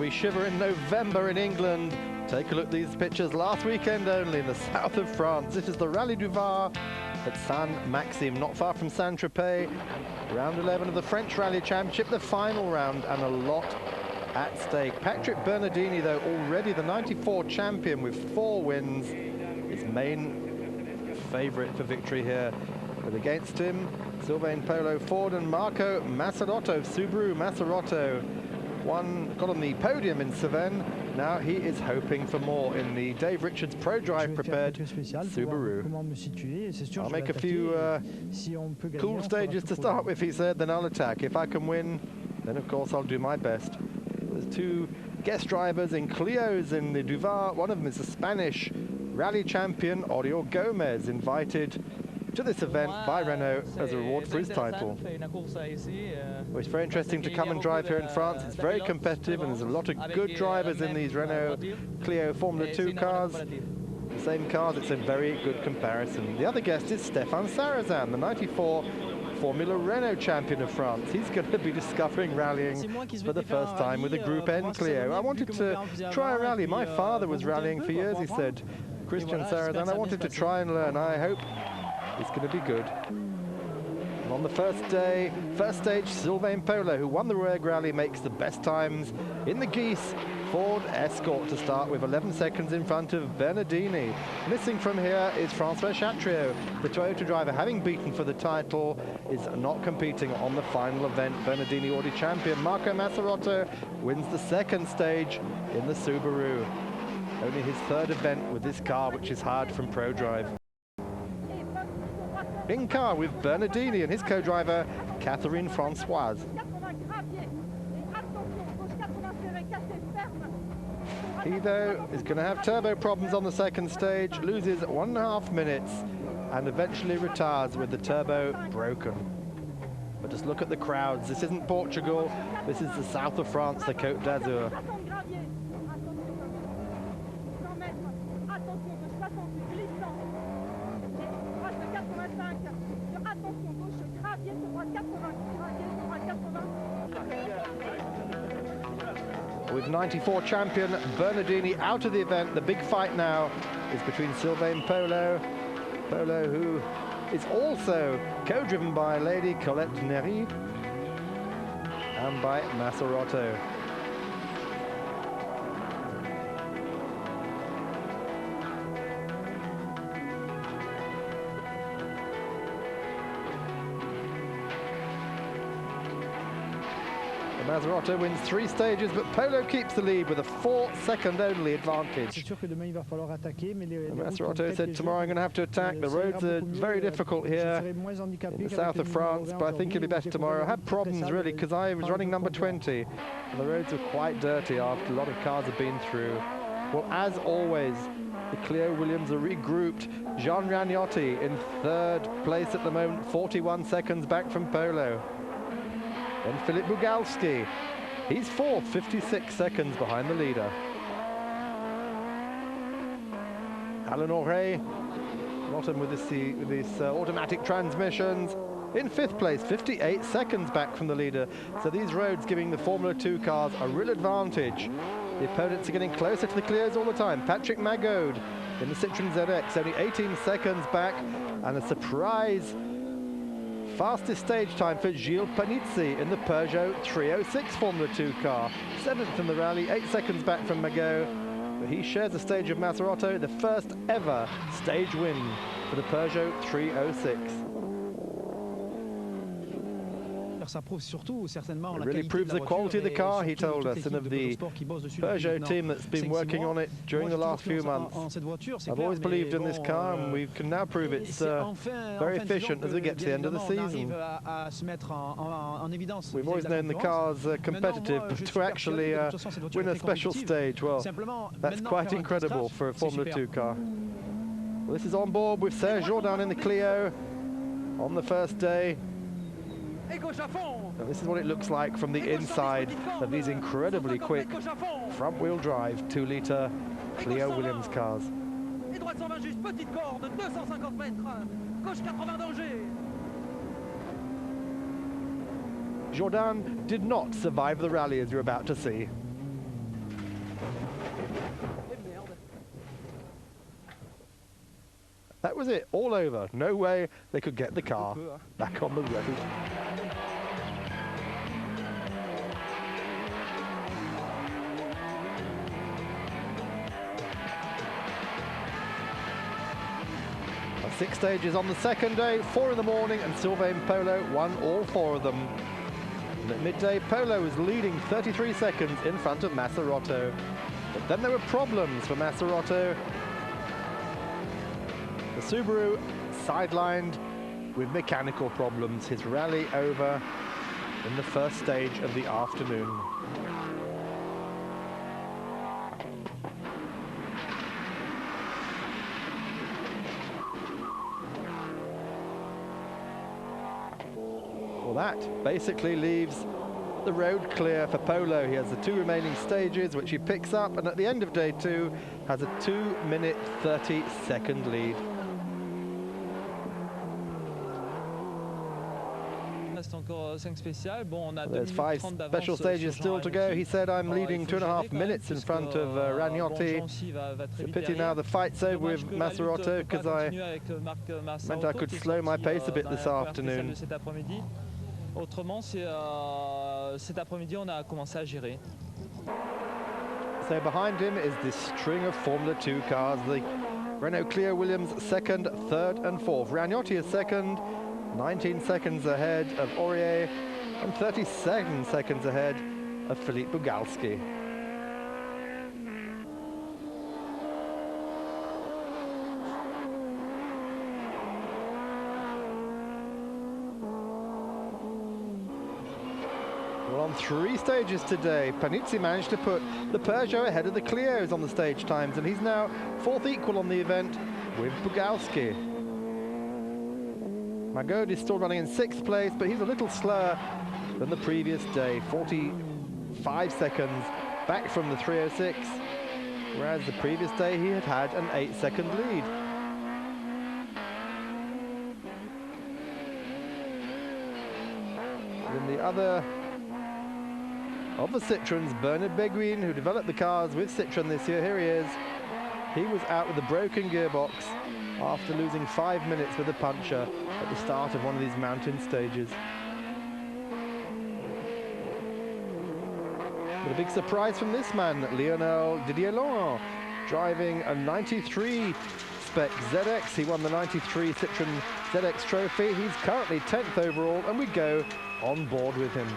we shiver in November in England. Take a look at these pictures last weekend only in the south of France. This is the Rally du Var at Saint-Maxime, not far from Saint-Tropez. Round 11 of the French Rally Championship, the final round, and a lot at stake. Patrick Bernardini, though, already the 94 champion with 4 wins, his main favourite for victory here. But against him, Sylvain Polo Ford and Marco Massarotto, Subaru Massarotto. One got on the podium in Cevennes. Now he is hoping for more in the Dave Richards Pro Drive prepared Subaru. I'll make a few cool stages to start with, he said, then I'll attack. If I can win, then of course I'll do my best. There's 2 guest drivers in Clios in the Du Var. One of them is the Spanish rally champion, Oriol Gomez, invited to this event by Renault as a reward for his title. Well, it's very interesting to come and drive here in France. It's very competitive and there's a lot of good drivers in these Renault Clio Formula 2 cars. The same cars, it's a very good comparison. The other guest is Stéphane Sarrazin, the 94 Formula Renault champion of France. He's going to be discovering rallying for the first time with a Group N Clio. I wanted to try a rally. My father was rallying for years, he said. Christian Sarrazin, I wanted to try and learn. I hope it's going to be good. And on the first day, first stage, Sylvain Polo, who won the Rouergue Rally, makes the best times in the Geese Ford Escort to start with, 11 seconds in front of Bernardini. Missing from here is Francois Chatriot, the Toyota driver, having beaten for the title, is not competing on the final event. Bernardini already champion. Marco Massarotto wins the second stage in the Subaru. Only his 3rd event with this car, which is hard from Pro Drive. In car with Bernardini and his co-driver, Catherine Françoise. He, though, is going to have turbo problems on the second stage, loses 1.5 minutes, and eventually retires with the turbo broken. But just look at the crowds. This isn't Portugal. This is the south of France, the Côte d'Azur. With 94 champion Bernardini out of the event, the big fight now is between Sylvain Polo, who is also co-driven by Lady Colette Nery, and by Massarotto. Massarotto wins 3 stages, but Polo keeps the lead with a 4-second only advantage. Massarotto said, tomorrow I'm going to have to attack. The roads are very difficult here in the south of France, but I think it'll be better tomorrow. I had problems really because I was running number 20 and the roads were quite dirty after a lot of cars have been through. Well, as always, the Clio Williams are regrouped. Jean Ragnotti in 3rd place at the moment, 41 seconds back from Polo. And Philippe Bugalski, he's 4th, 56 seconds behind the leader. Alain Auré, bottom with this automatic transmissions. In 5th place, 58 seconds back from the leader. So these roads giving the Formula 2 cars a real advantage. The opponents are getting closer to the Clios all the time. Patrick Magode in the Citroën ZX, only 18 seconds back, and a surprise fastest stage time for Gilles Panizzi in the Peugeot 306 Formula 2 car. 7th in the rally, 8 seconds back from Magot. But he shares the stage of Massarotto, the first ever stage win for the Peugeot 306. It really proves the quality of the car, he told us, and of the Peugeot team that's been working on it during the last few months. I've always believed in this car, and we can now prove it's very efficient as we get to the end of the season. We've always known the car's competitive, but to actually win a special stage, well, that's quite incredible for a Formula 2 car. Well, this is on board with Serge Jourdain in the Clio on the first day. And this is what it looks like from the inside of these incredibly quick front-wheel drive 2-litre Clio Williams cars. Jourdain did not survive the rally, as you're about to see. That was it, all over. No way they could get the car back on the road. Six stages on the second day, 4 in the morning, and Sylvain Polo won all 4 of them. And at midday, Polo was leading 33 seconds in front of Masarotto. But then there were problems for Masarotto. The Subaru sidelined with mechanical problems. His rally over in the first stage of the afternoon. That basically leaves the road clear for Polo. He has the 2 remaining stages, which he picks up, and at the end of day 2 has a 2-minute 30-second lead. There's 5 special stages still to go. He said, I'm leading 2.5 minutes in front of Ragnotti. It's a pity now the fight's over with Masarotto, because I meant I could slow my pace a bit this afternoon. Autrement, cet après-midi, on a commencé à gérer. So behind him is this string of Formula 2 cars. The Renault Clio Williams 2nd, 3rd and 4th. Ragnotti is 2nd, 19 seconds ahead of Aurier, and 37 seconds ahead of Philippe Bugalski. Well, on 3 stages today, Panizzi managed to put the Peugeot ahead of the Clios on the stage times, and he's now 4th equal on the event with Bugalski. Magod is still running in 6th place, but he's a little slower than the previous day, 45 seconds back from the 306, whereas the previous day he had an 8-second lead. In the other of the Citroëns, Bernard Beguin, who developed the cars with Citroën this year, here he is. He was out with a broken gearbox after losing 5 minutes with a puncture at the start of one of these mountain stages. But a big surprise from this man, Lionel Didier-Laurent, driving a 93 spec ZX. He won the 93 Citroën ZX trophy. He's currently 10th overall, and we go on board with him.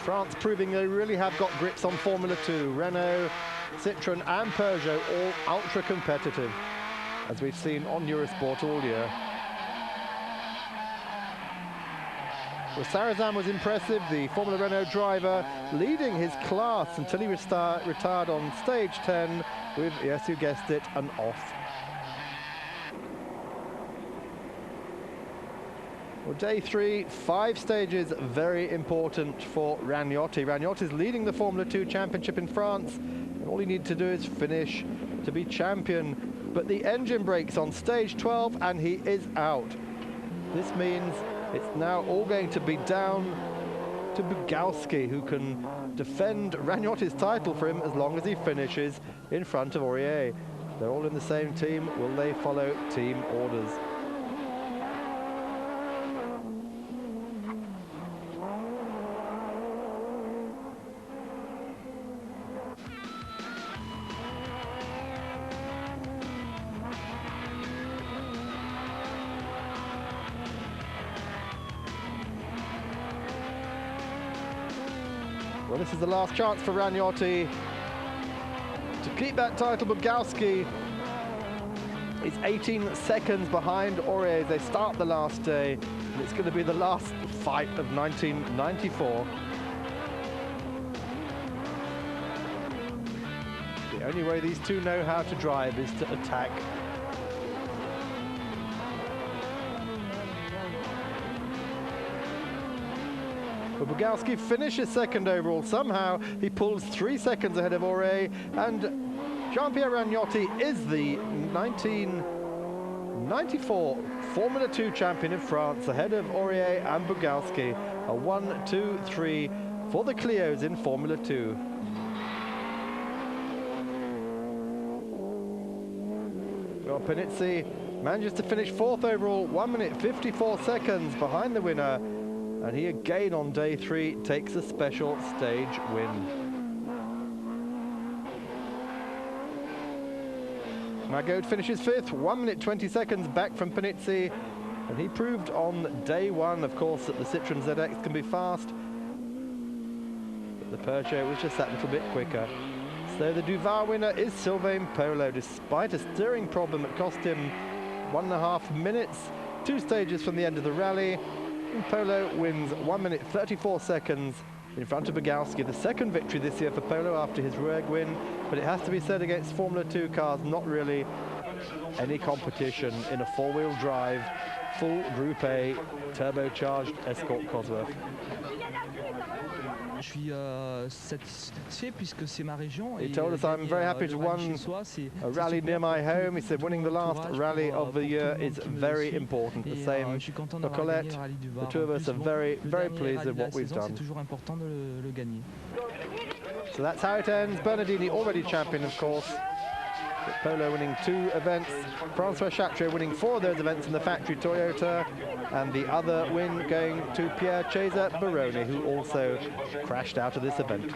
France proving they really have got grips on Formula 2. Renault, Citroën and Peugeot all ultra competitive, as we've seen on Eurosport all year. Well, Sarrazin was impressive, the Formula Renault driver, leading his class until he retired on stage 10 with, yes, you guessed it, an off. Well, day 3, 5 stages, very important for Ragnotti. Ragnotti's leading the Formula 2 championship in France, and all he needs to do is finish to be champion. But the engine brakes on stage 12, and he is out. This means it's now all going to be down to Bugalski, who can defend Ragnotti's title for him as long as he finishes in front of Aurier. They're all in the same team. Will they follow team orders? Well, this is the last chance for Ragnotti to keep that title. Bugalski is 18 seconds behind Aurier as they start the last day, and it's going to be the last fight of 1994. The only way these two know how to drive is to attack. But Bugalski finishes second overall. Somehow he pulls 3 seconds ahead of Aurier, and Jean-Pierre Ragnotti is the 1994 Formula 2 champion of France, ahead of Aurier and Bugalski. A 1-2-3 for the Clios in Formula 2. Well, Panizzi manages to finish 4th overall, 1 minute 54 seconds behind the winner, and he again on day 3 takes a special stage win. Magot finishes 5th, 1 minute 20 seconds back from Panizzi, and he proved on day 1, of course, that the Citroën ZX can be fast, but the Peugeot was just that little bit quicker. So the Du Var winner is Sylvain Polo, despite a steering problem that cost him 1.5 minutes, 2 stages from the end of the rally. And Polo wins 1 minute 34 seconds in front of Bugalski. The second victory this year for Polo after his Rouergue win, but it has to be said, against Formula 2 cars, not really any competition in a 4-wheel drive, full Group A, turbocharged Escort Cosworth. Je suis satisfait puisque c'est ma région. He told us, I'm very happy to win a rally near my home. He said winning the last rally of the year is very important. The same for Colette. The two of us are very, very pleased with what we've done. So that's how it ends. Bernardini already champion, of course. But Polo winning 2 events. Francois Chatrier winning 4 of those events in the factory Toyota. And the other win going to Pierre Cesar Baroni, who also crashed out of this event.